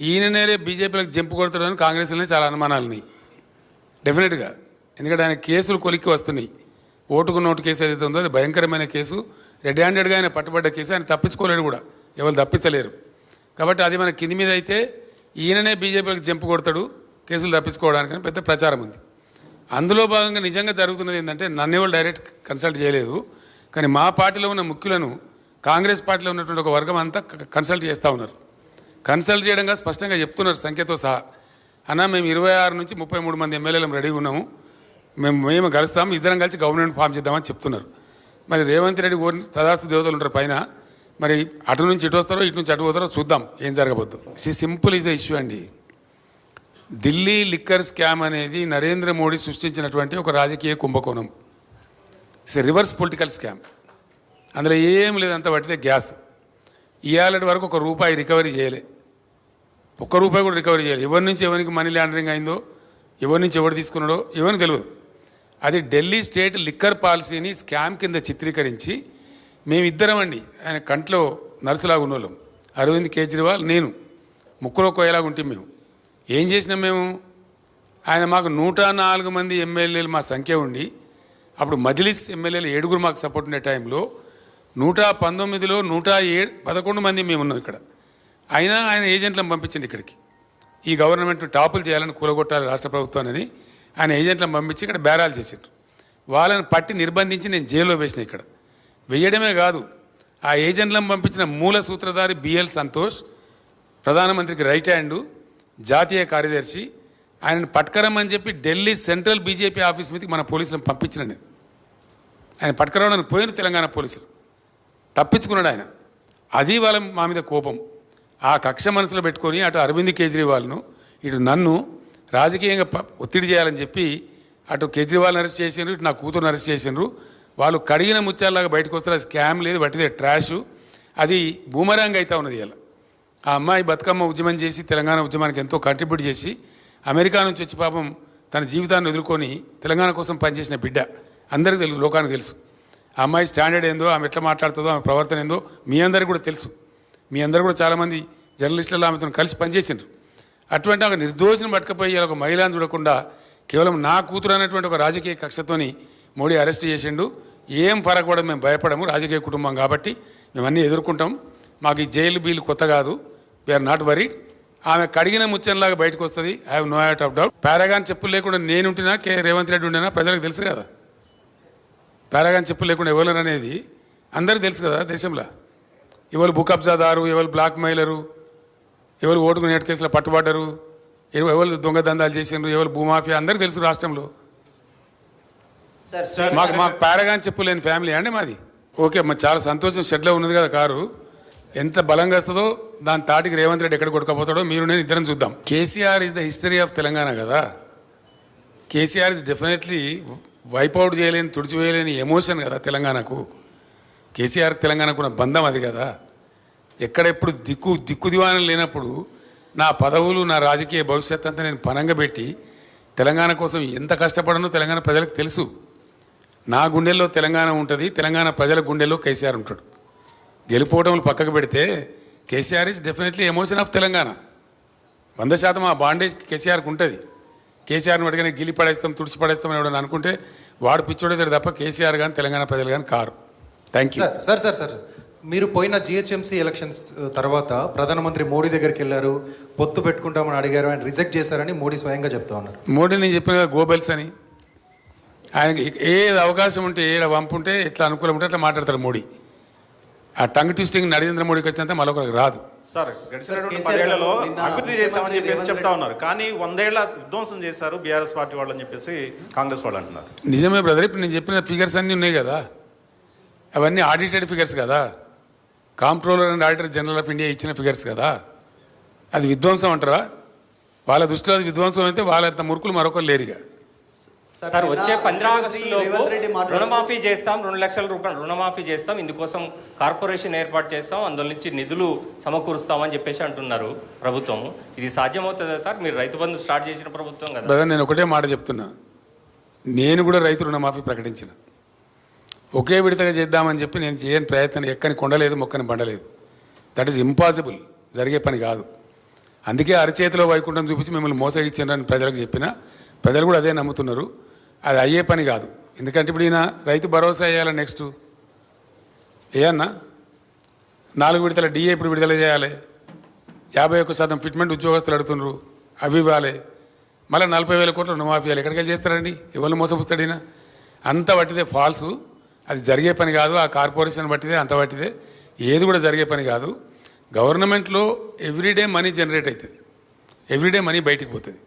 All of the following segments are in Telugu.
ఈయననే బీజేపీలకు జంపు కొడతాడని కాంగ్రెస్లోనే చాలా అనుమానాలు ఉన్నాయి డెఫినెట్గా. ఎందుకంటే ఆయన కేసులు కొలిక్కి వస్తున్నాయి. ఓటుకు నోటు కేసు ఏదైతే ఉందో అది భయంకరమైన కేసు. రెడ్ హ్యాండెడ్గా ఆయన పట్టుబడ్డ కేసు. ఆయన తప్పించుకోలేడు కూడా, ఎవరు తప్పించలేరు. కాబట్టి అది మన కింది మీద అయితే ఈయననే బీజేపీలకు జంపు కొడతాడు కేసులు తప్పించుకోవడానికి పెద్ద ప్రచారం ఉంది. అందులో భాగంగా నిజంగా జరుగుతున్నది ఏంటంటే నన్ను ఎవరు డైరెక్ట్ కన్సల్ట్ చేయలేదు, కానీ మా పార్టీలో ఉన్న ముఖ్యులను కాంగ్రెస్ పార్టీలో ఉన్నటువంటి ఒక వర్గం అంతా కన్సల్ట్ చేస్తూ ఉన్నారు. కన్సల్ట్ చేయడంగా స్పష్టంగా చెప్తున్నారు సంఖ్యతో సహా. అన్న మేము 26 నుంచి 33 మంది ఎమ్మెల్యేలు రెడీగా ఉన్నాము, మేము కలుస్తాము, ఇద్దరం కలిసి గవర్నమెంట్ ఫామ్ చేద్దామని చెప్తున్నారు. మరి రేవంత్ రెడ్డి తదాస్తు దేవతలు ఉంటారు పైన, మరి అటు నుంచి ఇటు వస్తారో ఇటు నుంచి అటు పోతారో చూద్దాం ఏం జరగబోద్దు. సింపుల్ ఈజ్ ద ఇష్యూ అండి. ఢిల్లీ లిక్కర్ స్కామ్ అనేది నరేంద్ర మోడీ సృష్టించినటువంటి ఒక రాజకీయ కుంభకోణం. It's a reverse political scam. అందులో ఏం లేదంత పట్టితే గ్యాస్. ఇవాళ వరకు ₹1 రికవరీ చేయలే, ₹1 కూడా రికవరీ చేయలేదు. ఎవరి నుంచి ఎవరికి మనీ లాండరింగ్ అయిందో, ఎవరి నుంచి ఎవరు తీసుకున్నాడో ఎవరికి తెలియదు. అది ఢిల్లీ స్టేట్ లిక్కర్ పాలసీని స్కామ్ కింద చిత్రీకరించి మేమిద్దరం అండి, ఆయన కంట్లో నర్సులాగా ఉన్నోళ్ళం, అరవింద్ కేజ్రీవాల్ నేను, ముక్కులో కోయలాగా ఉంటే మేము ఏం చేసినాం మేము. ఆయన మాకు 104 మంది ఎమ్మెల్యేలు మా సంఖ్య ఉండి, అప్పుడు మజ్లిస్ ఎమ్మెల్యేలు 7 మాకు సపోర్ట్ ఉండే టైంలో 119లో 111 మంది మేము ఉన్నాం ఇక్కడ. అయినా ఆయన ఏజెంట్లను పంపించండి ఇక్కడికి, ఈ గవర్నమెంట్ టాపులు చేయాలని కూలగొట్టాలి రాష్ట్ర ప్రభుత్వాన్ని ఆయన ఏజెంట్లను పంపించి ఇక్కడ బేరాలు చేశారు. వాళ్ళని పట్టి నిర్బంధించి నేను జైల్లో వేసిన. ఇక్కడ వేయడమే కాదు, ఆ ఏజెంట్లను పంపించిన మూల సూత్రధారి బిఎల్ సంతోష్, ప్రధానమంత్రికి రైట్ హ్యాండు, జాతీయ కార్యదర్శి, ఆయనను పట్టుకరమ్మని చెప్పి ఢిల్లీ సెంట్రల్ బీజేపీ ఆఫీస్ మీదకి మన పోలీసులను పంపించిన నేను. ఆయన పట్టుకరవడానికి పోయిన తెలంగాణ పోలీసులు, తప్పించుకున్నాడు ఆయన. అది వాళ్ళ మా మీద కోపం. ఆ కక్ష మనసులో పెట్టుకొని అటు అరవింద్ కేజ్రీవాల్ను ఇటు నన్ను రాజకీయంగా ఒత్తిడి చేయాలని చెప్పి అటు కేజ్రీవాల్ని అరెస్ట్ చేసిండ్రు, ఇటు నా కూతురుని అరెస్ట్ చేసిండ్రు. వాళ్ళు కడిగిన ముత్యాలలాగా బయటకు వస్తారు. అది స్కామ్ లేదు, బట్టిదే ట్రాష్. అది బూమరాంగ్ అవుతా ఉన్నది. ఇలా ఆ అమ్మాయి బతుకమ్మ ఉద్యమం చేసి తెలంగాణ ఉద్యమానికి ఎంతో కంట్రిబ్యూట్ చేసి అమెరికా నుంచి వచ్చి పాపం తన జీవితాన్ని వదులుకొని తెలంగాణ కోసం పనిచేసిన బిడ్డ. అందరికీ తెలుసు, లోకానికి తెలుసు. ఆ అమ్మాయి స్టాండర్డ్ ఏందో, ఆమె ఎట్లా మాట్లాడుతుందో, ఆమె ప్రవర్తన ఏందో మీ అందరికీ కూడా తెలుసు. మీ అందరూ కూడా చాలామంది జర్నలిస్టులు ఆమెతో కలిసి పనిచేసిండ్రు. అటువంటి ఒక నిర్దోషిని పట్టుకపోయి ఒక మహిళను చూడకుండా కేవలం నా కూతురు అనేటువంటి ఒక రాజకీయ కక్షతోని మోడీ అరెస్ట్ చేసిండు. ఏం ఫరక్ కూడా మేము భయపడము, రాజకీయ కుటుంబం కాబట్టి మేము అన్నీ ఎదుర్కొంటాం. మాకు ఈ జైలు బీలు కొత్త కాదు, వీఆర్ నాట్ వరీడ్. ఆమె కడిగిన ముచ్చంలాగా బయటకు వస్తుంది, I have no doubt. Paragon చెప్పులు లేకుండా నేనుంటున్నా, రేవంత్ రెడ్డి ఉండినా ప్రజలకు తెలుసు కదా. పారాగాన్ చెప్పులు లేకుండా ఎవరు అనేది అందరికీ తెలుసు కదా దేశంలో. ఎవరు భూ కబ్జాదారు, ఎవరు బ్లాక్ మెయిలరు, ఎవరు ఓటుకు నేట్ కేసులో పట్టుబడ్డరు, ఎవరు దొంగదందాలు చేసినారు, ఎవరు భూమాఫియా అందరికీ తెలుసు రాష్ట్రంలో. మాకు పారాగాన్ చెప్పు లేని ఫ్యామిలీ అండి మాది. ఓకే, మరి చాలా సంతోషం. షెడ్లో ఉన్నది కదా కారు, ఎంత బలంగా వస్తుందో దాని తాటికి రేవంత్ రెడ్డి ఎక్కడ కొట్టుకపోతాడో మీరు నేను ఇద్దరం చూద్దాం. KCR is the history of Telangana కదా. కేసీఆర్ ఇస్ డెఫినెట్లీ వైపౌట్ చేయలేని, తుడిచివేయలేని ఎమోషన్ కదా తెలంగాణకు. కేసీఆర్ తెలంగాణకు ఉన్న బంధం అది కదా. ఎక్కడెప్పుడు దిక్కు దివాణం లేనప్పుడు నా పదవులు, నా రాజకీయ భవిష్యత్ అంతా నేను పనంగా పెట్టి తెలంగాణ కోసం ఎంత కష్టపడనో తెలంగాణ ప్రజలకు తెలుసు. నా గుండెల్లో తెలంగాణ ఉంటుంది, తెలంగాణ ప్రజల గుండెల్లో కేసీఆర్ ఉంటాడు. గెలుపోవటంలో పక్కకు పెడితే KCR is definitely emotion of Telangana. 100% ఆ బాండేజ్ కేసీఆర్కి ఉంటుంది. కేసీఆర్ని పట్టుకొని గిలి పడేస్తాం, తుడిచి పడేస్తాం అని ఎవడని అనుకుంటే వాడు పిచ్చోడేతాడు తప్ప కేసీఆర్ కానీ తెలంగాణ ప్రజలు కానీ కారు. Thank you. సార్ మీరు పోయిన జిహెచ్ఎంసీ ఎలక్షన్స్ తర్వాత ప్రధానమంత్రి మోడీ దగ్గరికి వెళ్ళారు, పొత్తు పెట్టుకుంటామని అడిగారు, ఆయన రిజెక్ట్ చేశారని మోడీ స్వయంగా చెప్తా ఉన్నారు. మోడీ నేను చెప్పిన కదా గోబెల్స్ అని. ఆయనకి ఏది అవకాశం ఉంటే, ఏడ వంపు ఉంటే, ఎట్లా అనుకూలం ఉంటే అట్లా మాట్లాడతాడు మోడీ. ఆ టంగ్ ట్విస్టింగ్ నరేంద్ర మోడీకి వచ్చినంత మరొకరికి రాదు. సార్, గడిచినటువంటి 10 ఏళ్లలో అభివృద్ధి చేశామని చెప్పేసి చెప్తా ఉన్నారు, కానీ 100 ఏళ్ల విధ్వంసం చేశారు బీఆర్ఎస్ పార్టీ వాళ్ళు అని చెప్పేసి కాంగ్రెస్ వాళ్ళు అంటున్నారు. నిజమే బ్రదర్. ఇప్పుడు నేను చెప్పిన ఫిగర్స్ అన్నీ ఉన్నాయి కదా, అవన్నీ ఆడిటెడ్ ఫిగర్స్ కదా. Comptroller and auditor general of India ఇచ్చిన ఫిగర్స్ కదా. అది విధ్వంసం అంటారా? వాళ్ళ దృష్టిలో అది విధ్వంసం అయితే వాళ్ళంత మురుకులు మరొకరు లేరుగా. సార్, వచ్చే 15 ఆగస్టులో రుణమాఫీ చేస్తాం, 2 లక్షల రూపాయలు రుణమాఫీ చేస్తాం, ఇందుకోసం కార్పొరేషన్ ఏర్పాటు చేస్తాం, అందులో నుంచి నిధులు సమకూరుస్తామని చెప్పేసి అంటున్నారు ప్రభుత్వం. ఇది సాధ్యమవుతుందా సార్? మీరు రైతు బంధు స్టార్ట్ చేసిన ప్రభుత్వం కదా. నేను ఒకటే మాట చెప్తున్నా, నేను కూడా రైతు రుణమాఫీ ప్రకటించిన. ఒకే విడతగా చేద్దామని చెప్పి నేను చేయని ప్రయత్నం ఎక్కని కొండలేదు, మొక్కని బండలేదు. దట్ ఈస్ ఇంపాసిబుల్, జరిగే పని కాదు. అందుకే అరచేతిలో వైకుంఠం చూపించి మిమ్మల్ని మోసగిచ్చారని ప్రజలకు చెప్పినా ప్రజలు కూడా అదే నమ్ముతున్నారు. అది అయ్యే పని కాదు. ఎందుకంటే ఇప్పుడు ఈయన రైతు భరోసా వేయాలి, నెక్స్ట్ ఏయన్నా 4 విడతల డిఏ ఇప్పుడు విడుదల చేయాలి, 51% ఫిట్మెంట్ ఉద్యోగస్తులు అడుగుతున్నారు, అవి ఇవ్వాలి, మళ్ళీ 40,000 కోట్ల రుణమాఫీ ఇవ్వాలి. ఎక్కడికి వెళ్ళి చేస్తారండి? ఎవరిని మోసపుస్తాడు ఈయన? అంత వట్టిదే, ఫాల్సు. అది జరిగే పని కాదు. ఆ కార్పొరేషన్ బట్టిదే, అంత బట్టిదే, ఏది కూడా జరిగే పని కాదు. గవర్నమెంట్లో ఎవ్రీడే మనీ జనరేట్ అవుతుంది, ఎవ్రీడే మనీ బయటికి పోతుంది.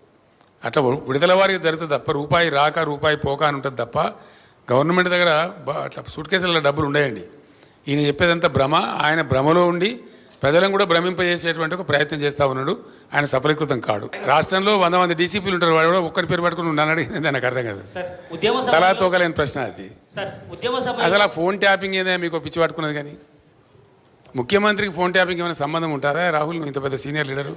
అట్లా విడుదల వారికి జరుగుతుంది తప్ప రూపాయి రాక రూపాయి పోక అని ఉంటుంది తప్ప గవర్నమెంట్ దగ్గర అట్లా సూట్ కేసులలో డబ్బులు ఉండయండి. ఈయన చెప్పేదంతా భ్రమ. ఆయన భ్రమలో ఉండి ప్రజలను కూడా భ్రమింపజేసేటువంటి ఒక ప్రయత్నం చేస్తూ ఉన్నాడు. ఆయన సఫలీకృతం కాడు. రాష్ట్రంలో 100 మంది డీసీపీలు ఉంటారు, వాడు కూడా ఒక్కరి పేరు పట్టుకుని నన్ను అడిగింది నాకు అర్థం కాదు. తలా తోకలేని ప్రశ్న అది. అసలు ఆ ఫోన్ ట్యాపింగ్ ఏదైనా మీకు పిచ్చి పట్టుకున్నది? కానీ ముఖ్యమంత్రికి ఫోన్ ట్యాపింగ్ ఏమైనా సంబంధం ఉంటారా? రాహుల్, నువ్వు ఇంత పెద్ద సీనియర్ లీడరు.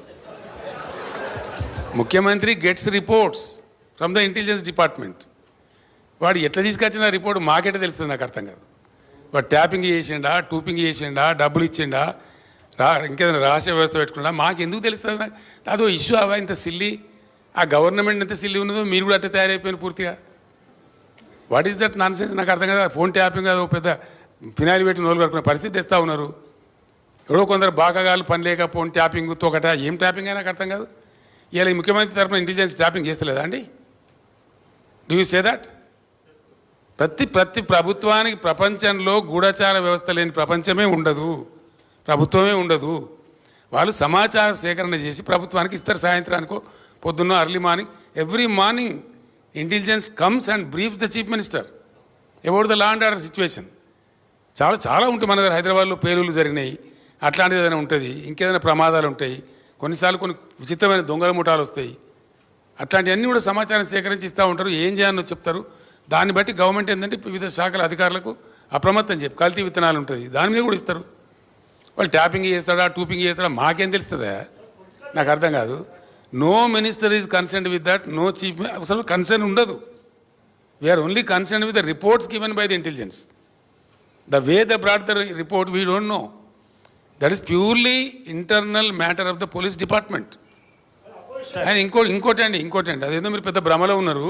ముఖ్యమంత్రి gets reports from the intelligence department. వాడు ఎట్లా తీసుకొచ్చిన రిపోర్ట్ మాకెట్లా తెలుస్తుంది? నాకు అర్థం కాదు. వాడు ట్యాపింగ్ చేసిండా, టూపింగ్ చేసిండా, డబ్బులు ఇచ్చిండా, ఇంకేదైనా రహస్య వ్యవస్థ పెట్టుకున్నా మాకు ఎందుకు తెలుస్తుంది? అదో ఇష్యూ అవా ఇంత సిల్లీ? ఆ గవర్నమెంట్ ఎంత సిల్లీ ఉన్నదో మీరు కూడా అట్లా తయారైపోయిన పూర్తిగా. What is that non sense? నాకు అర్థం కదా. ఫోన్ ట్యాపింగ్ అదో పెద్ద ఫినాయిల్ పెట్టి నోలు కట్టుకునే పరిస్థితి తెస్తూ ఉన్నారు. ఎవడో కొందరు బాగాగాలు పని లేక ఫోన్ ట్యాపింగ్ తోకట, ఏం ట్యాపింగ్ అయినా నాకు అర్థం కాదు. ఇలా ఈ ముఖ్యమంత్రి తరఫున ఇంటెలిజెన్స్ ట్యాపింగ్ చేస్తలేదా అండి? Do you say that? ప్రతి ప్రభుత్వానికి ప్రపంచంలో గూఢచార వ్యవస్థ లేని ప్రపంచమే ఉండదు, ప్రభుత్వమే ఉండదు. వాళ్ళు సమాచార సేకరణ చేసి ప్రభుత్వానికి ఇస్తారు. సాయంత్రానికో పొద్దున్న early morning, every morning intelligence comes and brief the chief minister about the law and order situation. చాలా ఉంటాయి మన దగ్గర. హైదరాబాద్లో పేలుళ్ళు జరిగినాయి, అట్లాంటిది ఏదైనా ఉంటుంది, ఇంకేదైనా ప్రమాదాలు ఉంటాయి, కొన్నిసార్లు కొన్ని విచిత్రమైన దొంగల ముఠాలు వస్తాయి. అట్లాంటివన్నీ కూడా సమాచారం సేకరించి ఇస్తూ ఉంటారు. ఏం చేయాలో చెప్తారు. దాన్ని బట్టి గవర్నమెంట్ ఏంటంటే వివిధ శాఖల అధికారులకు అప్రమత్తం చెప్పి కల్తీ విత్తనాలు ఉంటుంది, దాని మీద కూడా ఇస్తారు. వాళ్ళు ట్యాపింగ్ చేస్తాడా, టూపింగ్ చేస్తాడా, మాకేం తెలుస్తుందా? నాకు అర్థం కాదు. No minister is concerned with that, no chief. అసలు కన్సర్న్ ఉండదు. We are only concerned with the reports given by the intelligence. The way the brought the report we don't know. That is purely internal matter of the police department. And ఇంకోటి అండి, అదేదో మీరు పెద్ద భ్రమలో ఉన్నారు.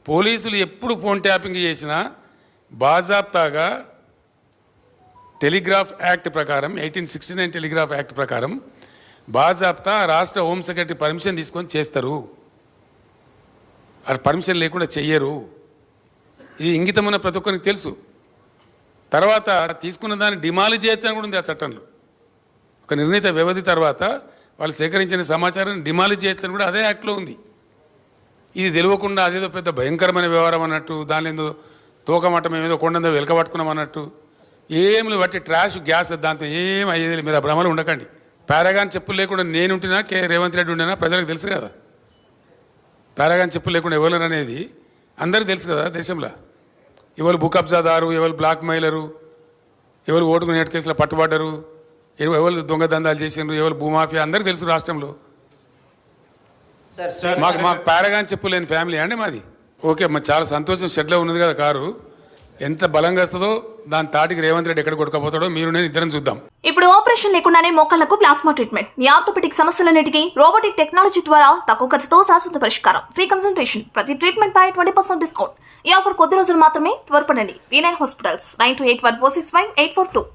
పోలీసులు ఎప్పుడు ఫోన్ ట్యాపింగ్ చేసినా బాజాప్తాగా టెలిగ్రాఫ్ యాక్ట్ ప్రకారం, 1869 టెలిగ్రాఫ్ యాక్ట్ ప్రకారం బాజాప్తా రాష్ట్ర హోమ్ సెక్రటరీ పర్మిషన్ తీసుకొని చేస్తారు. అది పర్మిషన్ లేకుండా చెయ్యరు. ఇది ఇంగితమైన ప్రతి ఒక్కరికి తెలుసు. తర్వాత తీసుకున్న దాన్ని డిమాలిజ్ చేయొచ్చని కూడా ఉంది ఆ చట్టంలో. ఒక నిర్ణీత వ్యవధి తర్వాత వాళ్ళు సేకరించిన సమాచారాన్ని డిమాలిజ్ చేయొచ్చని కూడా అదే యాక్ట్లో ఉంది. ఇది తెలియకుండా అదేదో పెద్ద భయంకరమైన వ్యవహారం అన్నట్టు, దాని ఏదో తోకమట్టం ఏదో కొండందో వెలకబట్టుకున్నాం అన్నట్టు, ఏమి బట్టి ట్రాష్ గ్యాస్ దాంతో ఏం అయ్యేది. మీరు ఆ భ్రమలు ఉండకండి. పారాగాన్ చెప్పులు లేకుండా నేనుంటున్నా, రేవంత్ రెడ్డి ఉండినా ప్రజలకు తెలుసు కదా. పారాగాన్ చెప్పులు లేకుండా ఎవరు అనేది అందరికీ తెలుసు కదా దేశంలో. ఎవరు భూ కబ్జాదారు, ఎవరు బ్లాక్ మెయిలరు, ఎవరు ఓటుకు నేటి కేసులో పట్టుబడ్డరు, ఎవరు దొంగ దందాలు చేసినారు, ఎవరు భూమాఫియా, అందరికీ తెలుసు రాష్ట్రంలో. మాకు పారాగాన్ చెప్పు లేని ఫ్యామిలీ అండి మాది. ఓకే, మరి చాలా సంతోషం. షెడ్లో ఉన్నది కదా కారు, ఎంత బలంగా వస్తుందో దాని తాటికి రేవంత్ రెడ్డి ఎక్కడ కొట్టుకపోతాడో మీరు నేను ఇద్దరం చూద్దాం. ఇప్పుడు ఆపరేషన్ లేకుండానే మోకాళ్లకు ప్లాస్మా ట్రీట్మెంట్. మీ ఆర్థోపెటిక్ సమస్యలన్నిటికీ రోబోటిక్ టెక్నాలజీ ద్వారా తక్కువ ఖర్చుతో శాశ్వత పరిష్కారం. Free consultation. ప్రతి ట్రీట్మెంట్ పై 20% డిస్కౌంట్. ఈ ఆఫర్ కొద్ది రోజులు మాత్రమే. త్వరపడండి. V9 hospitals 9281465842.